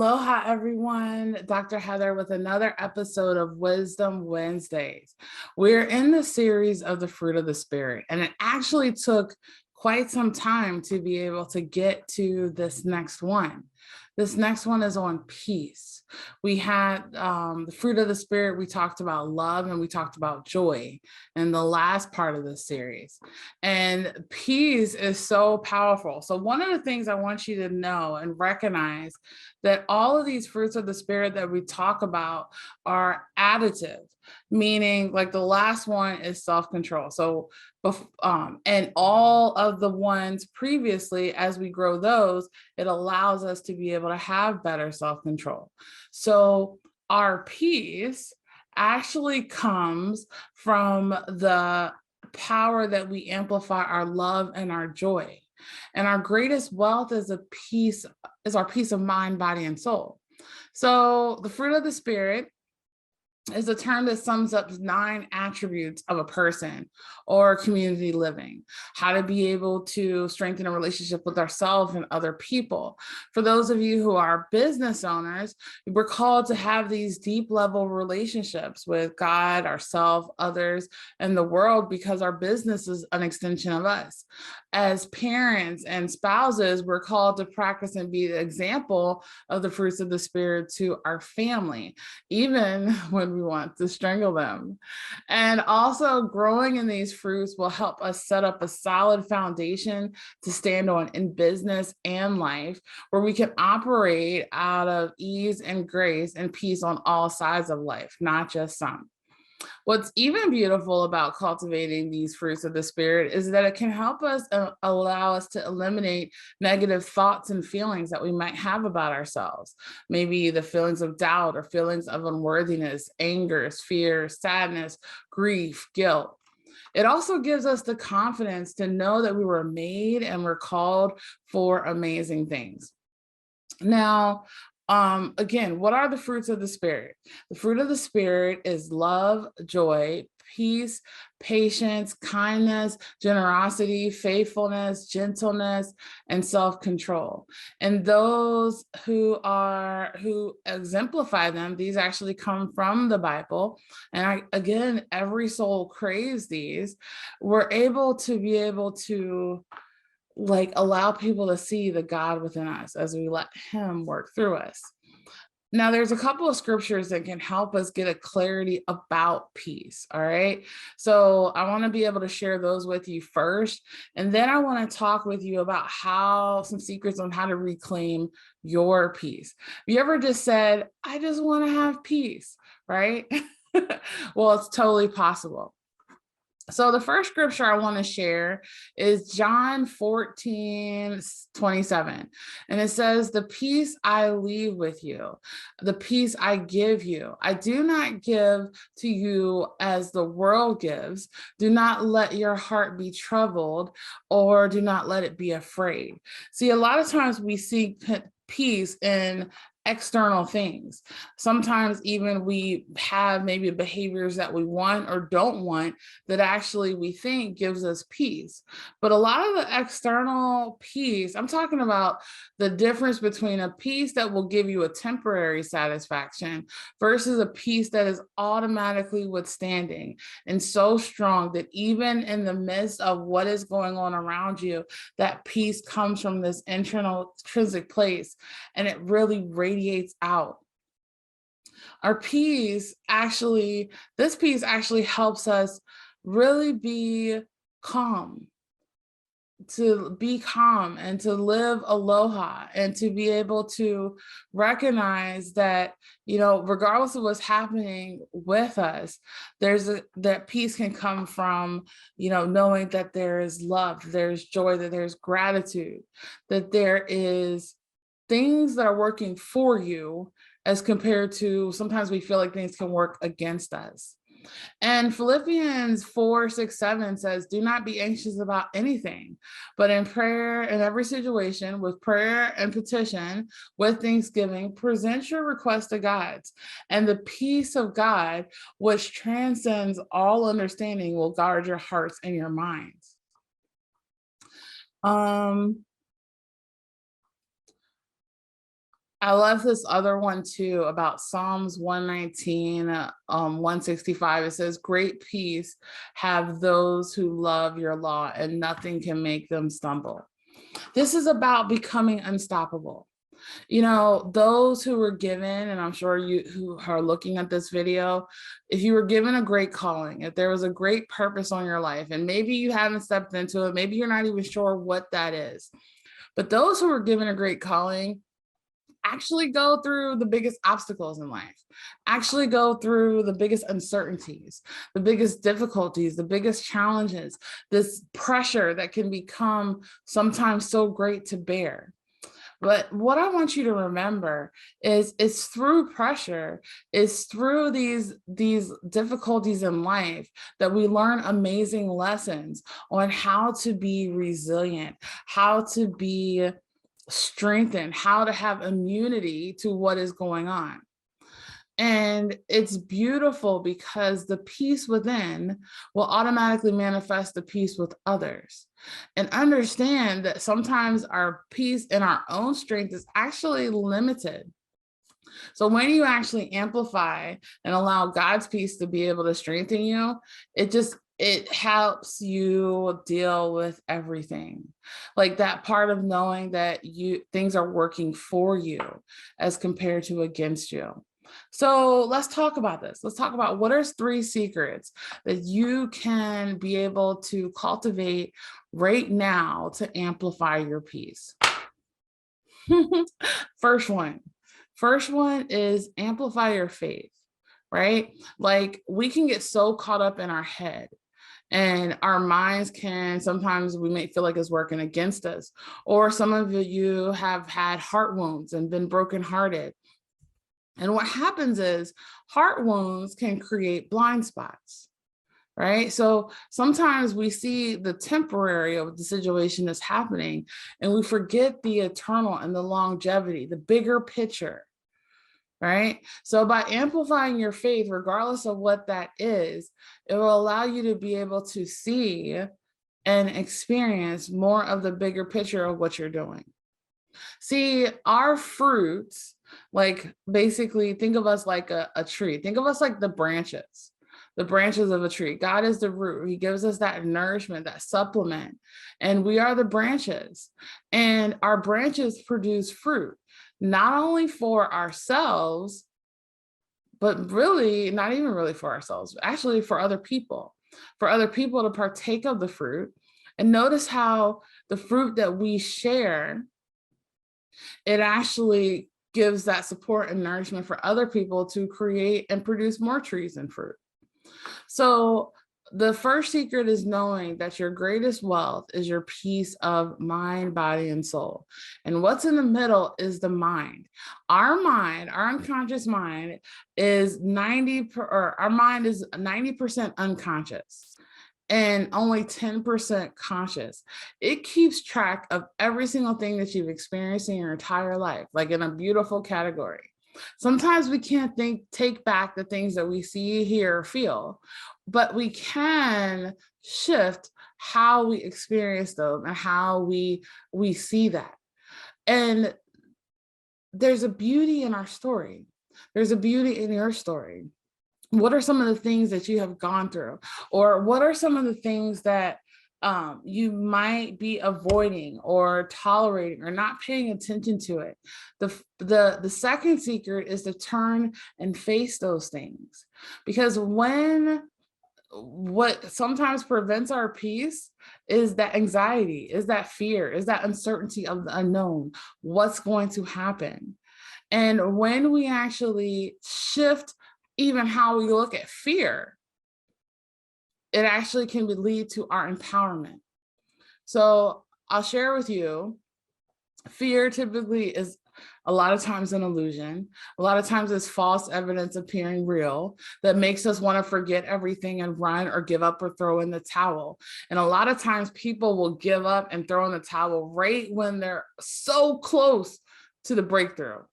Aloha, everyone. Dr. Heather with another episode of Wisdom Wednesdays. We're in the series of the fruit of the Spirit, and it actually took quite some time to be able to get to this next one. This next one is on peace. We had the fruit of the Spirit. We talked about love and we talked about joy in the last part of this series. And peace is so powerful. So one of the things I want you to know and recognize that all of these fruits of the Spirit that we talk about are additive, meaning like the last one is self-control. So and all of the ones previously, as we grow those, it allows us to be able to have better self-control. So our peace actually comes from the power that we amplify our love and our joy. And our greatest wealth is our peace of mind, body, and soul. So the fruit of the Spirit is a term that sums up 9 attributes of a person or community living, how to be able to strengthen a relationship with ourselves and other people. For those of you who are business owners, we're called to have these deep level relationships with God, ourselves, others, and the world, because our business is an extension of us. As parents and spouses, we're called to practice and be the example of the fruits of the Spirit to our family, even when we want to strangle them. And also, growing in these fruits will help us set up a solid foundation to stand on in business and life, where we can operate out of ease and grace and peace on all sides of life, not just some. What's even beautiful about cultivating these fruits of the Spirit is that it can help us allow us to eliminate negative thoughts and feelings that we might have about ourselves. Maybe the feelings of doubt or feelings of unworthiness, anger, fear, sadness, grief, guilt. It also gives us the confidence to know that we were made and we're called for amazing things. Now, again, what are the fruits of the Spirit? The fruit of the Spirit is love, joy, peace, patience, kindness, generosity, faithfulness, gentleness, and self-control. And those who exemplify them, these actually come from the Bible. And again, every soul craves these. We're able to allow people to see the God within us as we let him work through us. Now, there's a couple of scriptures that can help us get a clarity about peace, all right? So I want to be able to share those with you first, and then I want to talk with you about some secrets on how to reclaim your peace. Have you ever just said, I just want to have peace, right? Well, it's totally possible. So the first scripture I want to share is John 14:27. And it says, the peace I leave with you, the peace I give you, I do not give to you as the world gives. Do not let your heart be troubled, or do not let it be afraid. See, a lot of times we seek peace in external things. Sometimes even we have maybe behaviors that we want or don't want that actually we think gives us peace. But a lot of the external peace, I'm talking about the difference between a peace that will give you a temporary satisfaction versus a peace that is automatically withstanding and so strong that even in the midst of what is going on around you, that peace comes from this intrinsic place, and it really radiates out. This peace actually helps us really be calm, and to live aloha, and to be able to recognize that, regardless of what's happening with us, that peace can come from, knowing that there is love, there's joy, that there's gratitude, that there is things that are working for you, as compared to sometimes we feel like things can work against us. And Philippians 4:6-7 says, do not be anxious about anything, but in prayer, in every situation, with prayer and petition, with thanksgiving, present your request to God. And the peace of God, which transcends all understanding, will guard your hearts and your minds. I love this other one too about Psalms 119, 165. It says, "Great peace have those who love your law, and nothing can make them stumble." This is about becoming unstoppable. You know, those who were given, and I'm sure you who are looking at this video, if you were given a great calling, if there was a great purpose on your life, and maybe you haven't stepped into it, maybe you're not even sure what that is, but those who were given a great calling actually go through the biggest obstacles in life, actually go through the biggest uncertainties, the biggest difficulties, the biggest challenges, this pressure that can become sometimes so great to bear. But what I want you to remember is it's through pressure, it's through these difficulties in life that we learn amazing lessons on how to be resilient, how to be strengthened, how to have immunity to what is going on. And it's beautiful because the peace within will automatically manifest the peace with others. And understand that sometimes our peace and our own strength is actually limited. So when you actually amplify and allow God's peace to be able to strengthen you, it helps you deal with everything. Like that part of knowing that things are working for you as compared to against you. So let's talk about this. Let's talk about what are 3 secrets that you can be able to cultivate right now to amplify your peace. First one is amplify your faith, right? Like we can get so caught up in our head and our minds can, sometimes we may feel like it's working against us. Or some of you have had heart wounds and been brokenhearted. And what happens is heart wounds can create blind spots, right? So sometimes we see the temporary of the situation that's happening and we forget the eternal and the longevity, the bigger picture, right? So by amplifying your faith, regardless of what that is, it will allow you to be able to see and experience more of the bigger picture of what you're doing. See, our fruits, like basically think of us like a tree. Think of us like the branches of a tree. God is the root. He gives us that nourishment, that supplement, and we are the branches. And our branches produce fruit, not only for ourselves, but really not even really for ourselves, actually for other people to partake of the fruit. And notice how the fruit that we share, it actually gives that support and nourishment for other people to create and produce more trees and fruit. So the first secret is knowing that your greatest wealth is your peace of mind, body, and soul. And what's in the middle is the mind. Our mind, our unconscious mind is 90% unconscious and only 10% conscious. It keeps track of every single thing that you've experienced in your entire life, like in a beautiful category. Sometimes we can't take back the things that we see, hear, or feel, but we can shift how we experience them and how we see that. And there's a beauty in our story. There's a beauty in your story. What are some of the things that you have gone through? Or what are some of the things that you might be avoiding or tolerating or not paying attention to it? The second secret is to turn and face those things. Because what sometimes prevents our peace is that anxiety, is that fear, is that uncertainty of the unknown, what's going to happen. And when we actually shift even how we look at fear, it actually can lead to our empowerment. So I'll share with you, fear typically is a lot of times an illusion. A lot of times it's false evidence appearing real that makes us want to forget everything and run or give up or throw in the towel. And a lot of times people will give up and throw in the towel right when they're so close to the breakthrough.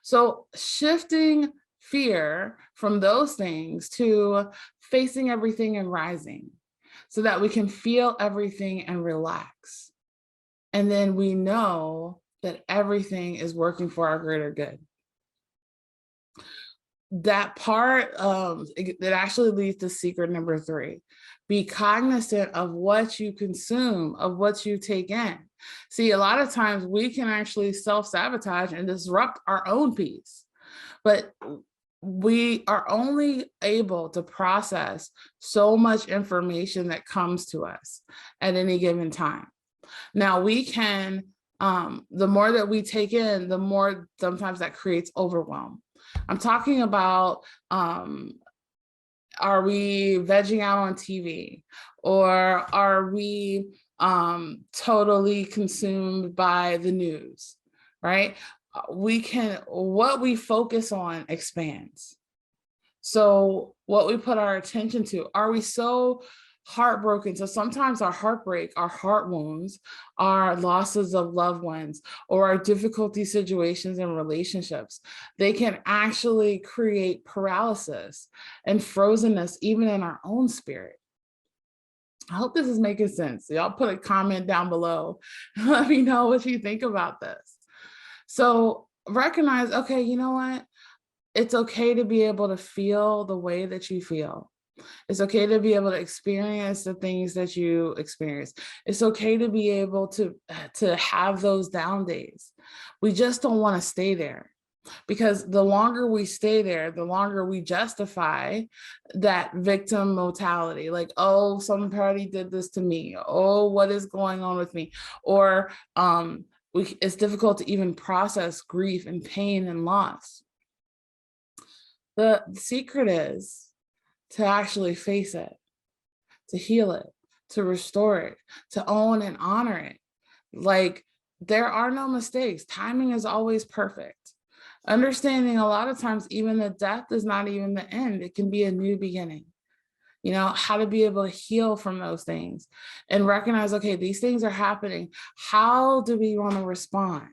So shifting fear from those things to facing everything and rising so that we can feel everything and relax. And then we know that everything is working for our greater good. That part that actually leads to secret number 3. Be cognizant of what you consume, of what you take in. See, a lot of times we can actually self-sabotage and disrupt our own peace, but we are only able to process so much information that comes to us at any given time. Now we can, the more that we take in, the more sometimes that creates overwhelm. I'm talking about, are we vegging out on TV, or are we totally consumed by the news, right? What we focus on expands. So what we put our attention to, are we so heartbroken? So sometimes our heartbreak, our heart wounds, our losses of loved ones, or our difficulty situations in relationships, they can actually create paralysis and frozenness even in our own spirit. I hope this is making sense. Y'all put a comment down below. Let me know what you think about this. So recognize, okay, you know what? It's okay to be able to feel the way that you feel. It's okay to be able to experience the things that you experience. It's okay to be able to have those down days. We just don't want to stay there, because the longer we stay there, the longer we justify that victim mentality. Like, oh, somebody did this to me. Oh, what is going on with me? Or it's difficult to even process grief and pain and loss. The secret is to actually face it, to heal it, to restore it, to own and honor it. Like, there are no mistakes. Timing is always perfect. Understanding a lot of times, even the death is not even the end. It can be a new beginning. You know, how to be able to heal from those things and recognize, okay, these things are happening. How do we want to respond?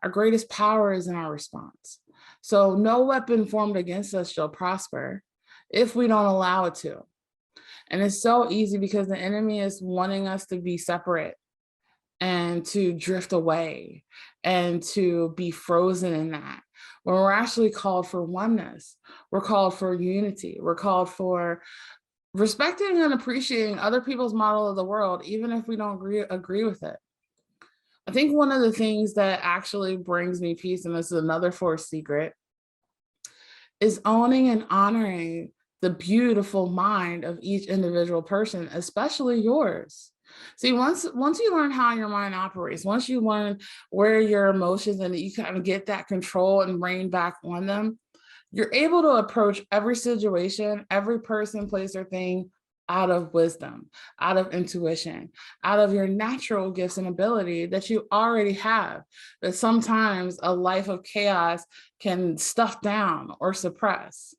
Our greatest power is in our response. So no weapon formed against us shall prosper if we don't allow it to. And it's so easy because the enemy is wanting us to be separate and to drift away and to be frozen in that, when we're actually called for oneness. We're called for unity. We're called for respecting and appreciating other people's model of the world, even if we don't agree with it. I think one of the things that actually brings me peace, and this is another fourth secret, is owning and honoring the beautiful mind of each individual person, especially yours. See, once you learn how your mind operates, once you learn where your emotions, and you kind of get that control and rein back on them, you're able to approach every situation, every person, place, or thing out of wisdom, out of intuition, out of your natural gifts and ability that you already have, that sometimes a life of chaos can stuff down or suppress.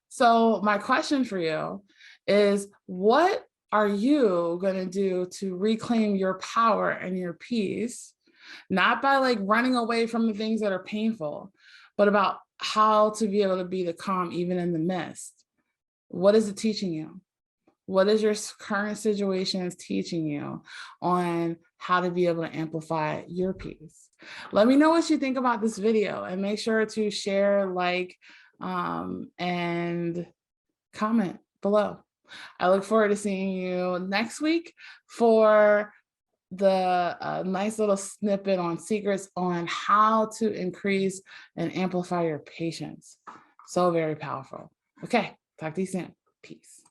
So my question for you is, what are you going to do to reclaim your power and your peace? Not by like running away from the things that are painful, but about how to be able to be the calm even in the midst. What is it teaching you? What is your current situation teaching you on how to be able to amplify your peace? Let me know what you think about this video, and make sure to share, like, and comment below. I look forward to seeing you next week for the nice little snippet on secrets on how to increase and amplify your patience. So very powerful. Okay, talk to you soon. Peace.